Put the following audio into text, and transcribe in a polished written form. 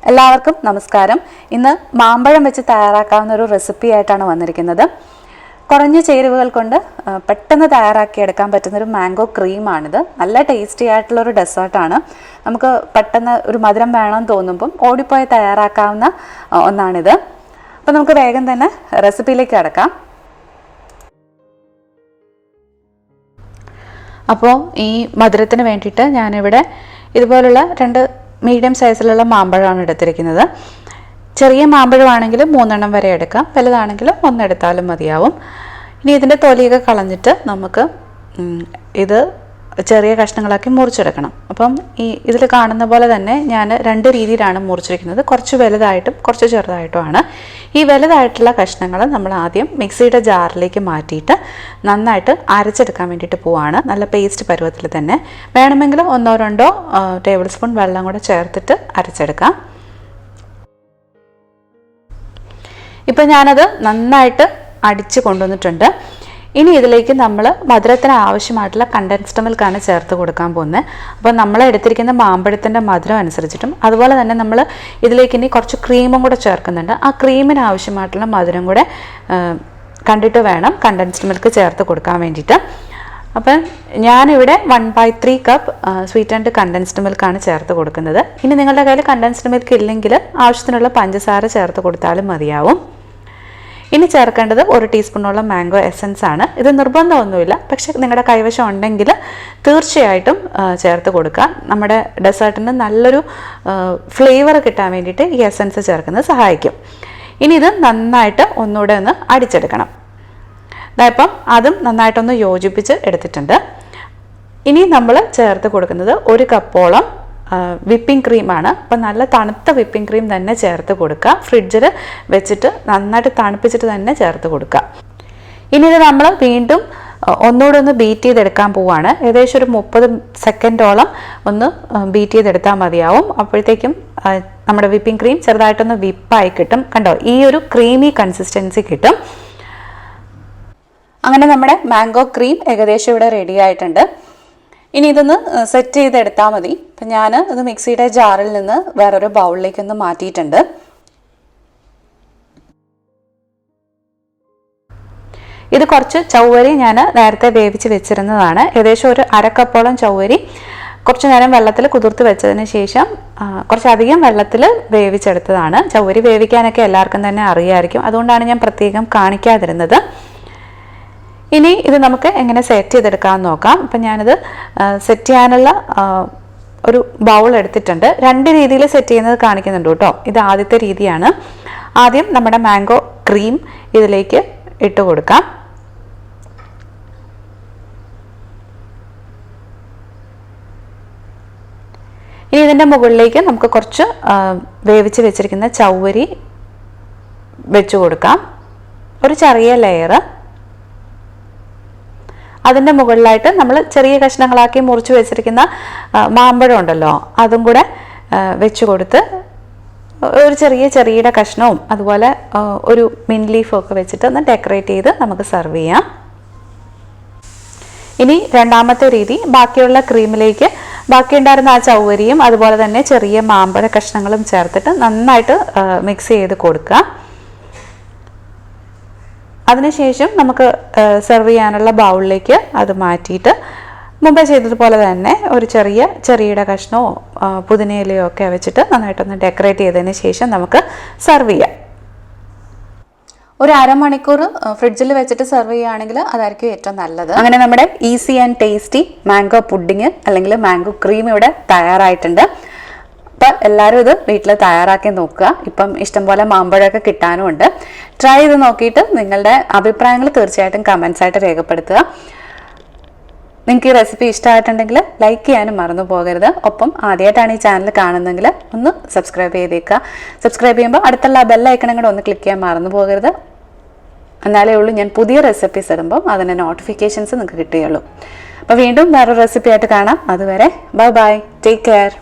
എല്ലാവർക്കും നമസ്കാരം. ഇന്ന് മാമ്പഴം വെച്ച് തയ്യാറാക്കാവുന്ന ഒരു റെസിപ്പി ആയിട്ടാണ് വന്നിരിക്കുന്നത്. കുറഞ്ഞ ചേരുവകൾ കൊണ്ട് പെട്ടെന്ന് തയ്യാറാക്കിയെടുക്കാൻ പറ്റുന്നൊരു മാംഗോ ക്രീമാണിത്. നല്ല ടേസ്റ്റി ആയിട്ടുള്ളൊരു ഡെസേർട്ടാണ്. നമുക്ക് പെട്ടെന്ന് ഒരു മധുരം വേണമെന്ന് തോന്നുമ്പം ഓടിപ്പോയി തയ്യാറാക്കാവുന്ന ഒന്നാണിത്. അപ്പോൾ നമുക്ക് വേഗം തന്നെ റെസിപ്പിയിലേക്ക് കടക്കാം. അപ്പോൾ ഈ മധുരത്തിന് വേണ്ടിയിട്ട് ഞാനിവിടെ ഇതുപോലുള്ള 2 മീഡിയം സൈസിലുള്ള മാമ്പഴമാണ് എടുത്തിരിക്കുന്നത്. ചെറിയ മാമ്പഴമാണെങ്കിൽ 3 എണ്ണം വരെ എടുക്കാം, വലുതാണെങ്കിൽ 1 എടുത്താലും മതിയാവും. ഇനി ഇതിൻ്റെ തൊലിയൊക്കെ കളഞ്ഞിട്ട് നമുക്ക് ഇത് ചെറിയ കഷ്ണങ്ങളാക്കി മുറിച്ചെടുക്കണം. അപ്പം ഇതിൽ കാണുന്ന പോലെ തന്നെ ഞാൻ 2 രീതിയിലാണ് മുറിച്ചിരിക്കുന്നത്. കുറച്ച് വലുതായിട്ടും കുറച്ച് ചെറുതായിട്ടുമാണ്. ഈ വലുതായിട്ടുള്ള കഷ്ണങ്ങൾ നമ്മൾ ആദ്യം മിക്സിയുടെ ജാറിലേക്ക് മാറ്റിയിട്ട് നന്നായിട്ട് അരച്ചെടുക്കാൻ വേണ്ടിയിട്ട് പോവാണ്. നല്ല പേസ്റ്റ് പരുവത്തിൽ തന്നെ. വേണമെങ്കിൽ 1-2 ടേബിൾ സ്പൂൺ വെള്ളം കൂടെ ചേർത്തിട്ട് അരച്ചെടുക്കാം. ഇപ്പം ഞാനത് നന്നായിട്ട് അടിച്ച് കൊണ്ടുവന്നിട്ടുണ്ട്. ഇനി ഇതിലേക്ക് നമ്മൾ മധുരത്തിന് ആവശ്യമായിട്ടുള്ള കണ്ടൻസ്ഡ് മിൽക്കാണ് ചേർത്ത് കൊടുക്കാൻ പോകുന്നത്. അപ്പോൾ നമ്മൾ എടുത്തിരിക്കുന്ന മാമ്പഴത്തിൻ്റെ മധുരം അനുസരിച്ചിട്ടും അതുപോലെ തന്നെ നമ്മൾ ഇതിലേക്ക് ഇനി കുറച്ച് ക്രീമും കൂടെ ചേർക്കുന്നുണ്ട്. ആ ക്രീമിന് ആവശ്യമായിട്ടുള്ള മധുരം കൂടെ കണ്ടിട്ട് വേണം കണ്ടൻസ്ഡ് മിൽക്ക് ചേർത്ത് കൊടുക്കാൻ വേണ്ടിയിട്ട്. അപ്പം ഞാനിവിടെ 1/3 കപ്പ് സ്വീറ്റൻഡ് കണ്ടൻസ്ഡ് മിൽക്കാണ് ചേർത്ത് കൊടുക്കുന്നത്. ഇനി നിങ്ങളുടെ കയ്യിൽ കണ്ടൻസ്ഡ് മിൽക്ക് ഇല്ലെങ്കിൽ ആവശ്യത്തിനുള്ള പഞ്ചസാര ചേർത്ത് കൊടുത്താലും മതിയാവും. ഇനി ചേർക്കേണ്ടത് 1 ടീസ്പൂണോളം മാംഗോ എസൻസ് ആണ്. ഇത് നിർബന്ധമൊന്നുമില്ല, പക്ഷെ നിങ്ങളുടെ കൈവശം ഉണ്ടെങ്കിൽ തീർച്ചയായിട്ടും ചേർത്ത് കൊടുക്കുക. നമ്മുടെ ഡെസേർട്ടിന് നല്ലൊരു ഫ്ലേവർ കിട്ടാൻ വേണ്ടിയിട്ട് ഈ എസൻസ് ചേർക്കുന്നത് സഹായിക്കും. ഇനി ഇത് നന്നായിട്ട് ഒന്നുകൂടെ ഒന്ന് അടിച്ചെടുക്കണം. ഇപ്പം അതും നന്നായിട്ടൊന്ന് യോജിപ്പിച്ച് എടുത്തിട്ടുണ്ട്. ഇനി നമ്മൾ ചേർത്ത് കൊടുക്കുന്നത് 1 കപ്പോളം വിപ്പിംഗ് ക്രീമാണ്. അപ്പം നല്ല തണുത്ത വിപ്പിംഗ് ക്രീം തന്നെ ചേർത്ത് കൊടുക്കുക. ഫ്രിഡ്ജിൽ വെച്ചിട്ട് നന്നായിട്ട് തണുപ്പിച്ചിട്ട് തന്നെ ചേർത്ത് കൊടുക്കുക. ഇനി ഇത് നമ്മൾ വീണ്ടും ഒന്നുകൂടെ ഒന്ന് ബീറ്റ് ചെയ്തെടുക്കാൻ പോവുകയാണ്. ഏകദേശം ഒരു 30 സെക്കൻഡോളം ഒന്ന് ബീറ്റ് ചെയ്തെടുത്താൽ മതിയാവും. അപ്പോഴത്തേക്കും നമ്മുടെ വിപ്പിംഗ് ക്രീം ചെറുതായിട്ടൊന്ന് വിപ്പായി കിട്ടും. കണ്ടോ, ഈ ഒരു ക്രീമി കൺസിസ്റ്റൻസി കിട്ടും. അങ്ങനെ നമ്മുടെ മാംഗോ ക്രീം ഏകദേശം ഇവിടെ റെഡി ആയിട്ടുണ്ട്. ഇനി ഇതൊന്ന് സെറ്റ് ചെയ്തെടുത്താൽ മതി. അപ്പം ഞാൻ ഇത് മിക്സിയുടെ ജാറിൽ നിന്ന് വേറൊരു ബൗളിലേക്കൊന്ന് മാറ്റിയിട്ടുണ്ട്. ഇത് കുറച്ച് ചൗവരി ഞാൻ നേരത്തെ വേവിച്ച് വെച്ചിരുന്നതാണ്. ഏകദേശം ഒരു 1/2 കപ്പോളം ചൗവരി കുറച്ച് നേരം വെള്ളത്തിൽ കുതിർത്ത് വെച്ചതിന് ശേഷം കുറച്ചധികം വെള്ളത്തിൽ വേവിച്ചെടുത്തതാണ്. ചൗവരി വേവിക്കാനൊക്കെ എല്ലാവർക്കും തന്നെ അറിയാമായിരിക്കും, അതുകൊണ്ടാണ് ഞാൻ പ്രത്യേകം കാണിക്കാതിരുന്നത്. ഇനി ഇത് നമുക്ക് എങ്ങനെ സെറ്റ് ചെയ്തെടുക്കാമെന്ന് നോക്കാം. അപ്പം ഞാനിത് സെറ്റ് ചെയ്യാനുള്ള ഒരു ബൗൾ എടുത്തിട്ടുണ്ട്. 2 രീതിയിൽ സെറ്റ് ചെയ്യുന്നത് കാണിക്കുന്നുണ്ട് കേട്ടോ. ഇത് ആദ്യത്തെ രീതിയാണ്. ആദ്യം നമ്മുടെ മാംഗോ ക്രീം ഇതിലേക്ക് ഇട്ട് കൊടുക്കാം. ഇനി ഇതിൻ്റെ മുകളിലേക്ക് നമുക്ക് കുറച്ച് വേവിച്ച് വെച്ചിരിക്കുന്ന ചൗവരി വെച്ച് കൊടുക്കാം, ഒരു ചെറിയ ലെയർ. അതിൻ്റെ മുകളിലായിട്ട് നമ്മൾ ചെറിയ കഷ്ണങ്ങളാക്കി മുറിച്ച് വെച്ചിരിക്കുന്ന മാമ്പഴം ഉണ്ടല്ലോ, അതും കൂടെ വെച്ച് കൊടുത്ത് ഒരു ചെറിയ കഷ്ണവും അതുപോലെ ഒരു മിന്റ് ലീഫും ഒക്കെ വെച്ചിട്ട് ഒന്ന് ഡെക്കറേറ്റ് ചെയ്ത് നമുക്ക് സെർവ് ചെയ്യാം. ഇനി രണ്ടാമത്തെ രീതി, ബാക്കിയുള്ള ക്രീമിലേക്ക് ബാക്കിയുണ്ടായിരുന്ന ആ ചൗവരിയും അതുപോലെ തന്നെ ചെറിയ മാമ്പഴ കഷ്ണങ്ങളും ചേർത്തിട്ട് നന്നായിട്ട് മിക്സ് ചെയ്ത് കൊടുക്കുക. അതിനുശേഷം നമുക്ക് സെർവ് ചെയ്യാനുള്ള ബൗളിലേക്ക് അത് മാറ്റിയിട്ട് മുമ്പേ ചെയ്തതുപോലെ തന്നെ ഒരു ചെറിയുടെ കഷ്ണമോ പുതിനയിലയോ ഒക്കെ വെച്ചിട്ട് നന്നായിട്ടൊന്ന് ഡെക്കറേറ്റ് ചെയ്തതിന് ശേഷം നമുക്ക് സെർവ് ചെയ്യാം. ഒരു 1/2 മണിക്കൂർ ഫ്രിഡ്ജിൽ വെച്ചിട്ട് സെർവ് ചെയ്യുകയാണെങ്കിൽ അതായിരിക്കും ഏറ്റവും നല്ലത്. അങ്ങനെ നമ്മുടെ easy and tasty mango pudding അല്ലെങ്കിൽ മാംഗോ ക്രീം ഇവിടെ തയ്യാറായിട്ടുണ്ട്. അപ്പം എല്ലാവരും ഇത് വീട്ടിൽ തയ്യാറാക്കി നോക്കുക. ഇപ്പം ഇഷ്ടംപോലെ മാമ്പഴമൊക്കെ കിട്ടാനുമുണ്ട്. ട്രൈ ചെയ്ത് നോക്കിയിട്ട് നിങ്ങളുടെ അഭിപ്രായങ്ങൾ തീർച്ചയായിട്ടും കമൻസ് ആയിട്ട് രേഖപ്പെടുത്തുക. നിങ്ങൾക്ക് ഈ റെസിപ്പി ഇഷ്ടമായിട്ടുണ്ടെങ്കിൽ ലൈക്ക് ചെയ്യാനും മറന്നു പോകരുത്. ഒപ്പം ആദ്യമായിട്ടാണ് ഈ ചാനൽ കാണുന്നതെങ്കിൽ ഒന്ന് സബ്സ്ക്രൈബ് ചെയ്തേക്കുക. സബ്സ്ക്രൈബ് ചെയ്യുമ്പോൾ അടുത്തുള്ള ബെല്ലൈക്കണും കൂടെ ഒന്ന് ക്ലിക്ക് ചെയ്യാൻ മറന്നു പോകരുത്. എന്നാലേ ഉള്ളൂ ഞാൻ പുതിയ റെസിപ്പീസ് ഇടുമ്പം അതിൻ്റെ നോട്ടിഫിക്കേഷൻസ് നിങ്ങൾക്ക് കിട്ടുകയുള്ളൂ. അപ്പോൾ വീണ്ടും വേറൊരു റെസിപ്പി ആയിട്ട് കാണാം. അതുവരെ ബൈ ബൈ, ടേക്ക് കെയർ.